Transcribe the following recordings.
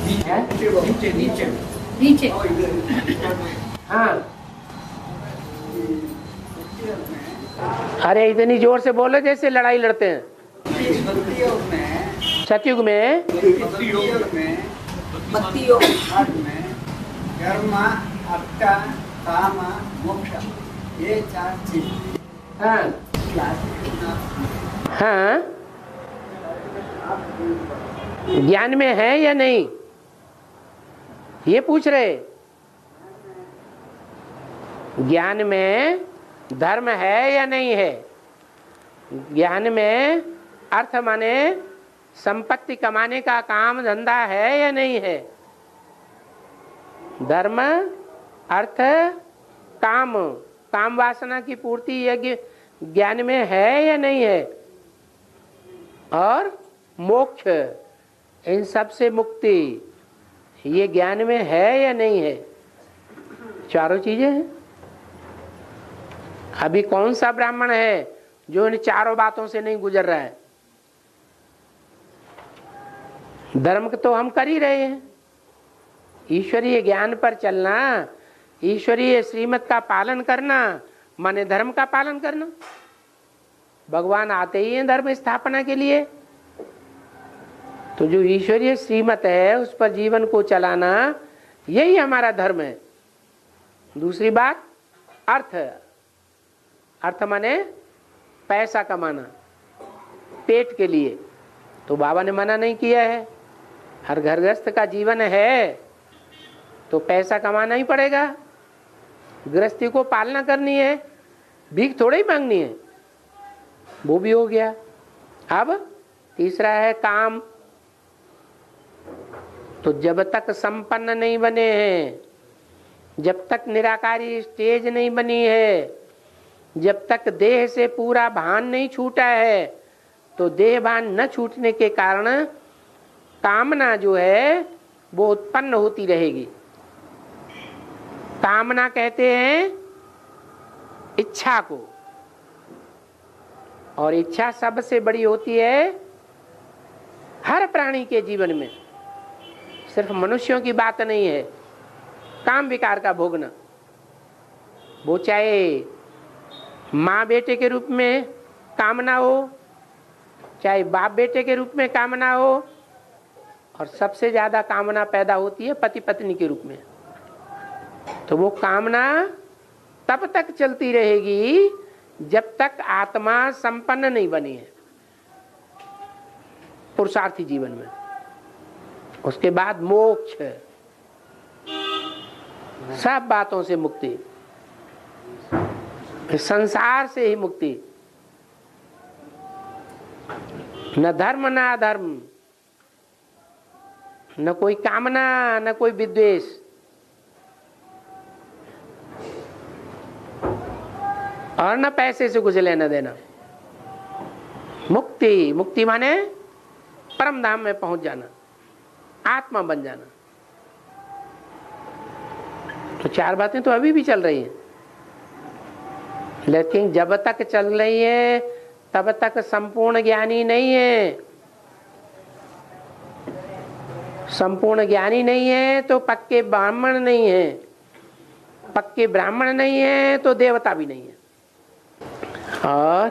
नीचे नीचे नीचे। हाँ, अरे इतनी जोर से बोलो जैसे लड़ाई लड़ते हैं। सतयुग में भक्ति योग कर्म अर्थ काम मोक्ष ये 4 चीज। हाँ हाँ, ज्ञान में है या नहीं ये पूछ रहे। ज्ञान में धर्म है या नहीं है। ज्ञान में अर्थ माने संपत्ति कमाने का काम धंधा है या नहीं है। धर्म अर्थ काम, काम वासना की पूर्ति यज्ञ ज्ञान में है या नहीं है। और मोक्ष, इन सब से मुक्ति, ये ज्ञान में है या नहीं है। चारों चीजें हैं। अभी कौन सा ब्राह्मण है जो इन चारों बातों से नहीं गुजर रहा है। धर्म तो हम कर ही रहे हैं, ईश्वरीय ज्ञान पर चलना, ईश्वरीय श्रीमत का पालन करना माने धर्म का पालन करना। भगवान आते ही हैं धर्म स्थापना के लिए। तो जो ईश्वरीय श्रीमत है उस पर जीवन को चलाना, यही हमारा धर्म है। दूसरी बात अर्थ, अर्थ माने पैसा कमाना पेट के लिए, तो बाबा ने मना नहीं किया है। हर घर गृहस्थ का जीवन है तो पैसा कमाना ही पड़ेगा, गृहस्थी को पालना करनी है, भीख थोड़ी ही मांगनी है। वो भी हो गया। अब तीसरा है काम। तो जब तक संपन्न नहीं बने हैं, जब तक निराकारी स्टेज नहीं बनी है, जब तक देह से पूरा भान नहीं छूटा है, तो देह भान न छूटने के कारण कामना जो है वो उत्पन्न होती रहेगी। कामना कहते हैं इच्छा को, और इच्छा सबसे बड़ी होती है हर प्राणी के जीवन में, सिर्फ मनुष्यों की बात नहीं है। काम विकार का भोगना, वो चाहे माँ बेटे के रूप में कामना हो, चाहे बाप बेटे के रूप में कामना हो, और सबसे ज्यादा कामना पैदा होती है पति पत्नी के रूप में। तो वो कामना तब तक चलती रहेगी जब तक आत्मा संपन्न नहीं बनी है पुरुषार्थी जीवन में। उसके बाद मोक्ष, सब बातों से मुक्ति, संसार से ही मुक्ति। न धर्म न अधर्म, न कोई कामना न कोई विद्वेष। और न पैसे से कुछ लेना देना। मुक्ति, मुक्ति माने परम धाम में पहुंच जाना, आत्मा बन जाना। तो 4 बातें तो अभी भी चल रही हैं, लेकिन जब तक चल रही है तब तक संपूर्ण ज्ञानी नहीं है। संपूर्ण ज्ञानी नहीं है तो पक्के ब्राह्मण नहीं है, पक्के ब्राह्मण नहीं है तो देवता भी नहीं है। और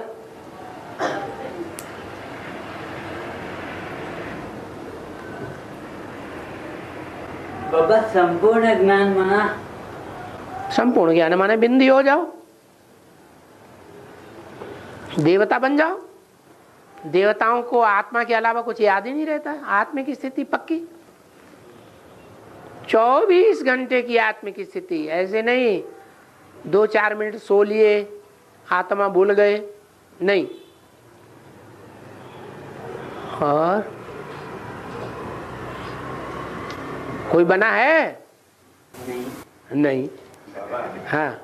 बाबा संपूर्ण ज्ञान माना, संपूर्ण ज्ञान माने बिंदी हो जाओ, देवता बन जाओ। देवताओं को आत्मा के अलावा कुछ याद ही नहीं रहता। आत्मा की स्थिति पक्की, 24 घंटे की आत्मिक स्थिति। ऐसे नहीं 2-4 मिनट सो लिए आत्मा भूल गए, नहीं। और कोई बना है? नहीं। हाँ